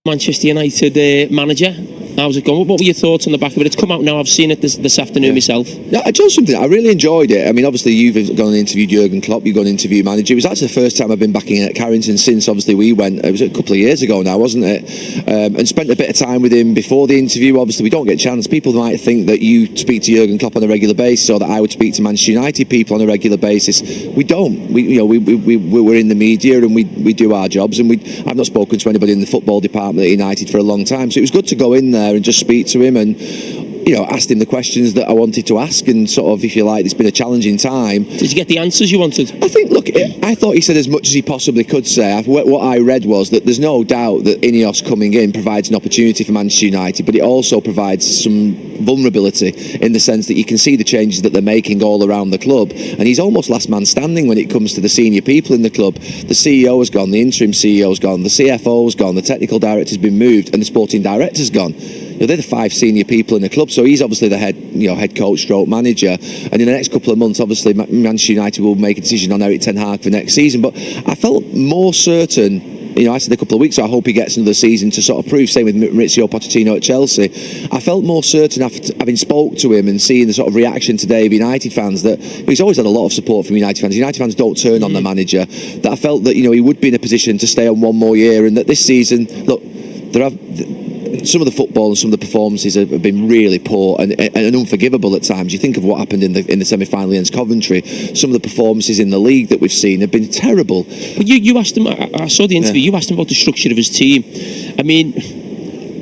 Manchester United manager. How's it going? What were your thoughts on the back of it? It's come out now. I've seen it this afternoon myself. Yeah, I told something. I really enjoyed it. I mean, obviously, you've gone and interviewed Jurgen Klopp. You've gone and interviewed manager. It was actually the first time I've been back in at Carrington since, obviously, we went. It was a couple of years ago now, wasn't it? And spent a bit of time with him before the interview. Obviously, we don't get a chance. People might think that you speak to Jurgen Klopp on a regular basis, or that I would speak to Manchester United people on a regular basis. We don't. We're in the media and we do our jobs. And I've not spoken to anybody in the football department at United for a long time. So it was good to go in there and just speak to him and asked him the questions that I wanted to ask, and sort of, if you like, it's been a challenging time. Did you get the answers you wanted? I think, look, I thought he said as much as he possibly could say. What I read was that there's no doubt that Ineos coming in provides an opportunity for Manchester United, but it also provides some vulnerability in the sense that you can see the changes that they're making all around the club, and he's almost last man standing when it comes to the senior people in the club. The CEO has gone, the interim CEO's gone, the CFO's gone, the technical director's been moved, and the sporting director's gone. They're the 5 senior people in the club, so he's obviously the head coach stroke manager, and in the next couple of months obviously Manchester United will make a decision on Erik Ten Hag for next season. But I felt more certain, I said a couple of weeks ago, I hope he gets another season to sort of prove, same with Maurizio Pochettino at Chelsea. I felt more certain after having spoke to him and seeing the sort of reaction today of United fans, that he's always had a lot of support from United fans. United fans don't turn on the manager, that I felt that he would be in a position to stay on one more year, and that this season, look, some of the football and some of the performances have been really poor and unforgivable at times. You think of what happened in the semi-final against Coventry. Some of the performances in the league that we've seen have been terrible. But you asked him, I saw the interview, you asked him about the structure of his team. I mean,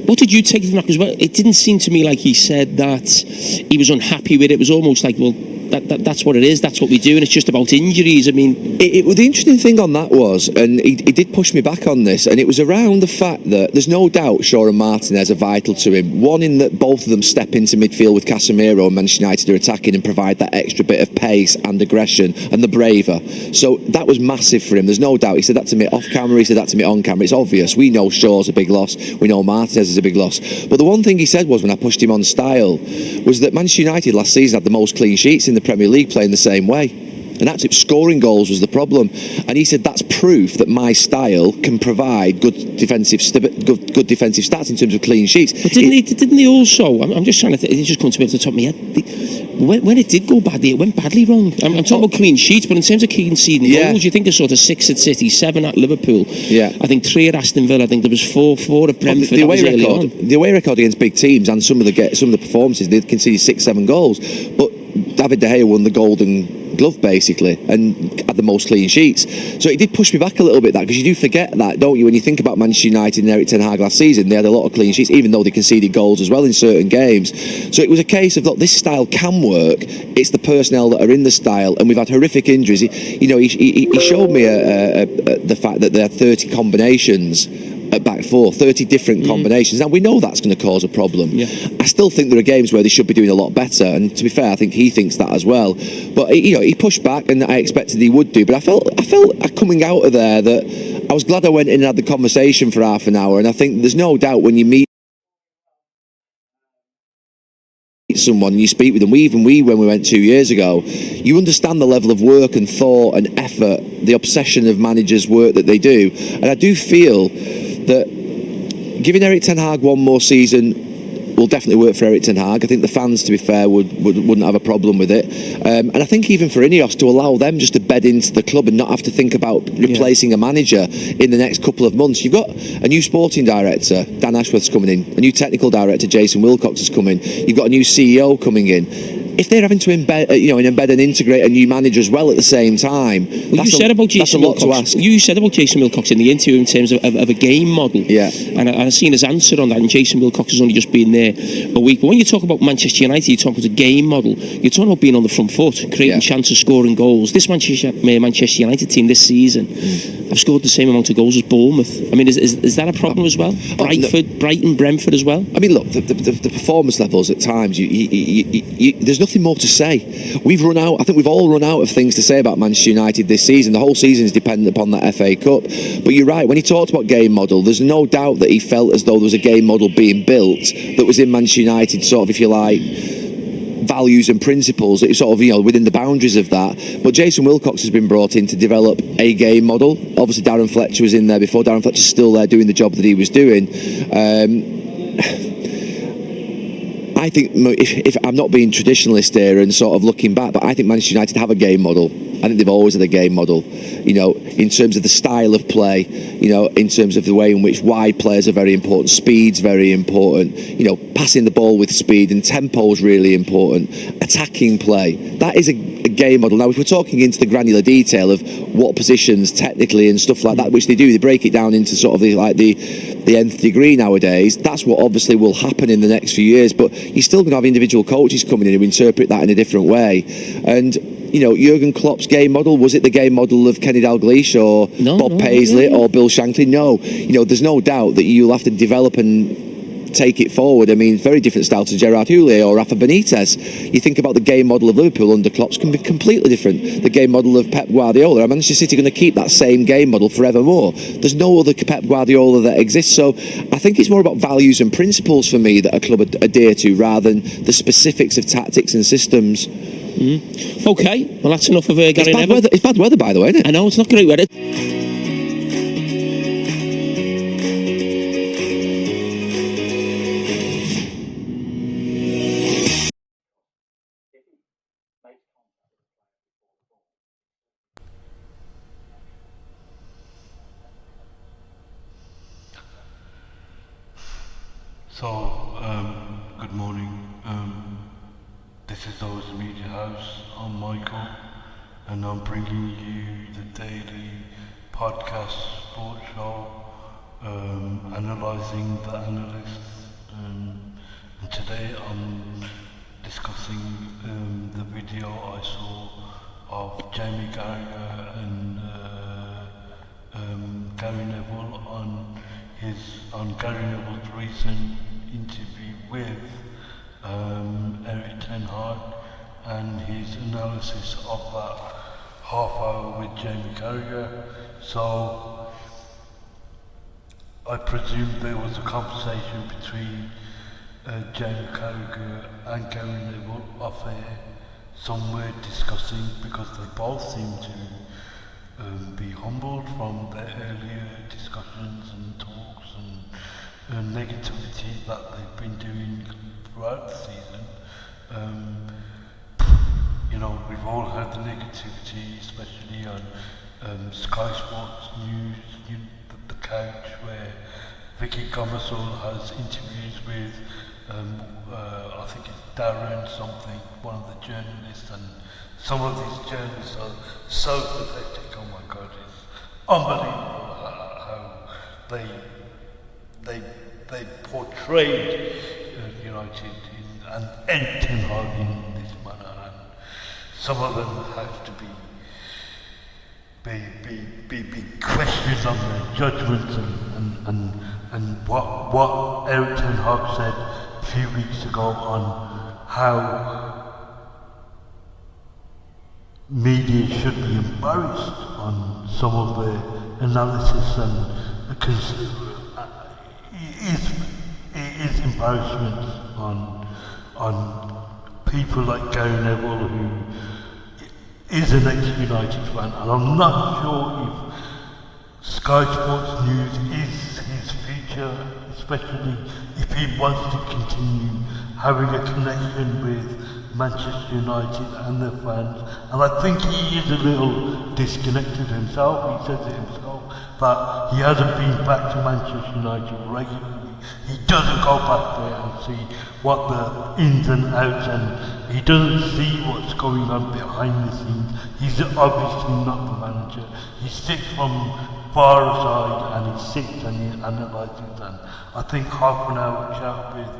what did you take from that? Because it didn't seem to me like he said that he was unhappy with it. It was almost like, well, that's what it is, that's what we do, and it's just about injuries. I mean, the interesting thing on that was, and he did push me back on this, and it was around the fact that there's no doubt Shaw and Martinez are vital to him. One, in that both of them step into midfield with Casemiro, and Manchester United are attacking and provide that extra bit of pace and aggression and the braver. So that was massive for him, there's no doubt. He said that to me off camera, he said that to me on camera. It's obvious, we know Shaw's a big loss, we know Martinez is a big loss. But the one thing he said was, when I pushed him on style, was that Manchester United last season had the most clean sheets in the Premier League playing the same way, and actually scoring goals was the problem. And he said that's proof that my style can provide good defensive stats in terms of clean sheets. But didn't they also? I'm just trying to think, it's just coming to me off the top of my head. When it did go badly, it went badly wrong. I'm talking about clean sheets, but in terms of conceding goals, you think there's sort of 6 at City, 7 at Liverpool. Yeah, I think 3 at Aston Villa. I think there was 4 at Brentford. The away record against big teams and some of the performances, they conceded 6-7 goals, but David De Gea won the Golden Glove basically and had the most clean sheets. So it did push me back a little bit, that, because you do forget that, don't you, when you think about Manchester United and Erik Ten Hag last season. They had a lot of clean sheets, even though they conceded goals as well in certain games. So it was a case of, look, this style can work, it's the personnel that are in the style, and we've had horrific injuries. He showed me the fact that there are 30 combinations at back 4, 30 different combinations. Now we know that's going to cause a problem. I still think there are games where they should be doing a lot better, and to be fair, I think he thinks that as well. But he pushed back, and I expected he would do. But I felt coming out of there that I was glad I went in and had the conversation for half an hour. And I think there's no doubt when you meet someone and you speak with them, when we went 2 years ago, you understand the level of work and thought and effort, the obsession of managers' work that they do. And I do feel that giving Erik Ten Hag one more season will definitely work for Erik Ten Hag. I think the fans, to be fair, wouldn't have a problem with it. And I think even for Ineos, to allow them just to bed into the club and not have to think about replacing a manager in the next couple of months. You've got a new sporting director, Dan Ashworth's coming in, a new technical director, Jason Wilcox, is coming. You've got a new CEO coming in. If they're having to embed and integrate a new manager as well at the same time, that's a lot to ask. You said about Jason Wilcox in the interview in terms of a game model. Yeah. And I've seen his answer on that, and Jason Wilcox has only just been there a week. But when you talk about Manchester United, you talk about a game model, you're talking about being on the front foot, creating chances, scoring goals. This Manchester United team this season have scored the same amount of goals as Bournemouth. I mean, is that a problem as well? Brighton, Brentford as well? I mean, look, the performance levels at times, there's nothing more to say. We've run out. I think we've all run out of things to say about Manchester United this season. The whole season is dependent upon that FA Cup. But you're right, when he talked about game model, there's no doubt that he felt as though there was a game model being built that was in Manchester United, sort of, if you like, values and principles that sort of, within the boundaries of that. But Jason Wilcox has been brought in to develop a game model. Obviously, Darren Fletcher was in there before. Darren Fletcher's still there doing the job that he was doing. I think, if I'm not being traditionalist here and sort of looking back, but I think Manchester United have a game model. I think they've always had a game model, in terms of the style of play, in terms of the way in which wide players are very important, speed's very important, passing the ball with speed and tempo's really important, attacking play. That is a game model. Now, if we're talking into the granular detail of what positions technically and stuff like that, which they do, they break it down into sort of the nth degree nowadays. That's what obviously will happen in the next few years, but you're still going to have individual coaches coming in who interpret that in a different way. And Jurgen Klopp's game model, was it the game model of Kenny Dalglish or Bob Paisley or Bill Shankly? No. There's no doubt that you'll have to develop and take it forward. I mean, very different style to Gerard Houllier or Rafa Benitez. You think about the game model of Liverpool under Klopp's can be completely different. The game model of Pep Guardiola. Are Manchester City going to keep that same game model forevermore? There's no other Pep Guardiola that exists. So I think it's more about values and principles for me that a club adhere to rather than the specifics of tactics and systems. Okay, well that's enough of Gary Neville. It's bad weather, by the way, isn't it? I know, it's not great weather. Good morning. This is O's Media House. I'm Michael, and I'm bringing you the daily podcast sports show, analysing the analysts. And today I'm discussing the video I saw of Jamie Carragher and Gary Neville on Gary Neville's recent interview with Erik Ten Hag and his analysis of that half hour with Jamie Carragher. So I presume there was a conversation between Jamie Carragher and Gary Neville off air, somewhere discussing, because they both seem to be humbled from their earlier discussions and talks and negativity that they've been doing throughout the season. We've all heard the negativity, especially on Sky Sports News, the couch, where Vicky Gomersall has interviews with, I think it's Darren something, one of the journalists, and some of these journalists are so pathetic. Oh my God, it's unbelievable how they portrayed United and Ten Hag in this manner, and some of them have to be questioned on their judgments and what Erik Ten Hag said a few weeks ago on how media should be embarrassed on some of their analysis and is embarrassment on people like Gary Neville, who is an ex-United fan, and I'm not sure if Sky Sports News is his future, especially if he wants to continue having a connection with Manchester United and their fans. And I think he is a little disconnected himself. He says it himself, but he hasn't been back to Manchester United regularly. He doesn't go back there and see what the ins and outs, and he doesn't see what's going on behind the scenes. He's obviously not the manager. He sits from far aside and he sits and he analyses, and I think half an hour chat with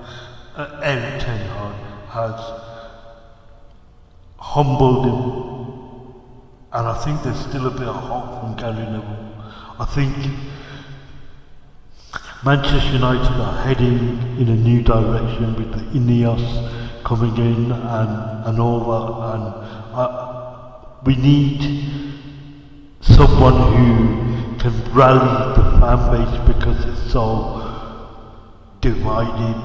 Erik Ten Hag has humbled him, and I think there's still a bit of hope from Gary Neville. I think Manchester United are heading in a new direction with the Ineos coming in and all that, and we need someone who can rally the fan base because it's so divided.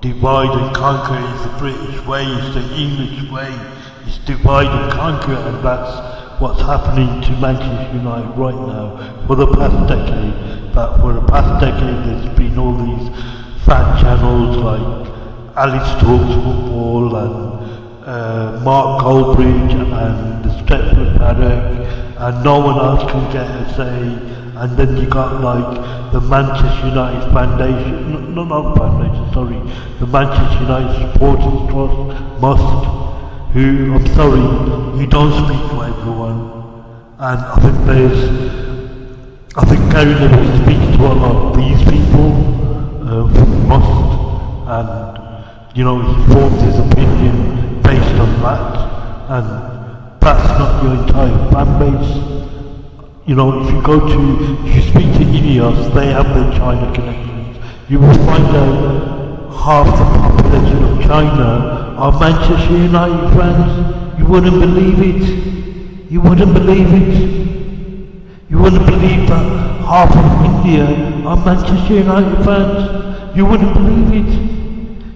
divide and conquer is the British way, it's the English way, it's divide and conquer, and that's what's happening to Manchester United right now. For the past decade, there's been all these fan channels like Alice Talks Football and Mark Goldbridge and the Stretford Paddock, and no one else can get a say. And then you got like the Manchester United Foundation, the Manchester United Supporters Trust, Must, who, I'm sorry, you don't speak for everyone. And I think Gary Neville speaks to a lot of these people from Must, and you know, he forms his opinion based on that, and that's not your entire fan base. You know, if you speak to Ineos, they have their China connections. You will find out half the population of China are Manchester United fans. You wouldn't believe it. You wouldn't believe it. You wouldn't believe that half of India are Manchester United fans. You wouldn't believe it.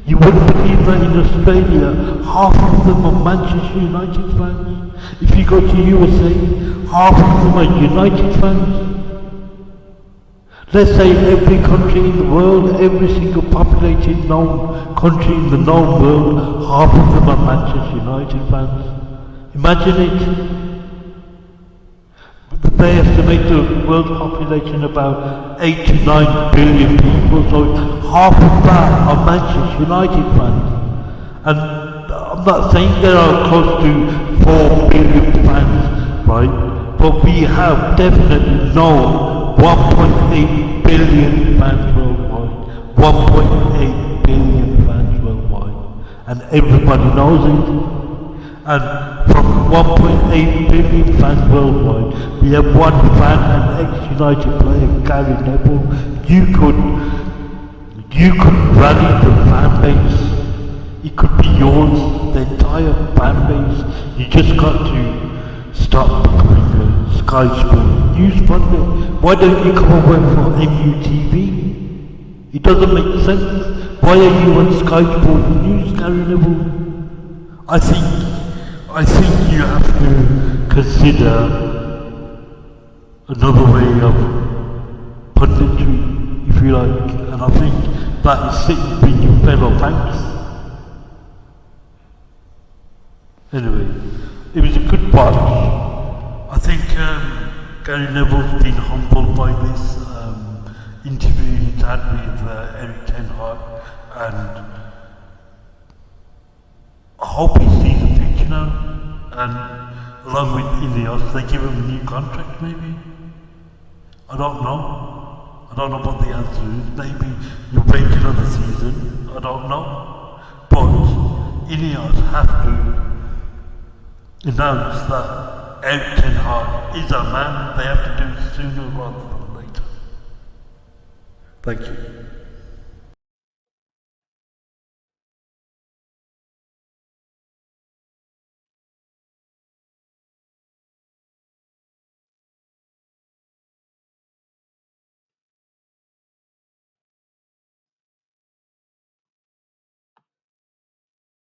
You wouldn't believe that in Australia, half of them are Manchester United fans. If you go to USA, half of them are United fans. Let's say every country in the world, every single populated known country in the known world, half of them are Manchester United fans. Imagine it. They estimate the world population about 8 to 9 billion people, so half of that are Manchester United fans. And I'm not saying there are close to 4 billion fans, right? But we have definitely known 1.8 billion fans worldwide. 1.8 billion fans worldwide. And everybody knows it. And from 1.8 billion fans worldwide, we have one fan and ex-United player, Gary Neville. You could rally the fan base. It could be yours, the entire fan base. You just got to stop becoming a Sky Sport News pundit. Why don't you come and work for MUTV? It doesn't make sense. Why are you on Sky Sport News, Gary Neville? I think you have to consider another way of punditry, if you like, and I think that is sitting with your fellow banks. Anyway, it was a good watch. I think Gary Neville's been humbled by this interview he's had with Erik Ten Hag, and I hope he sees the picture now, and along with Ineos, they give him a new contract maybe? I don't know. I don't know what the answer is. Maybe you wait another season. I don't know. But Ineos have to announce that Erik Ten Hag is a man. They have to do it sooner rather than later. Thank you.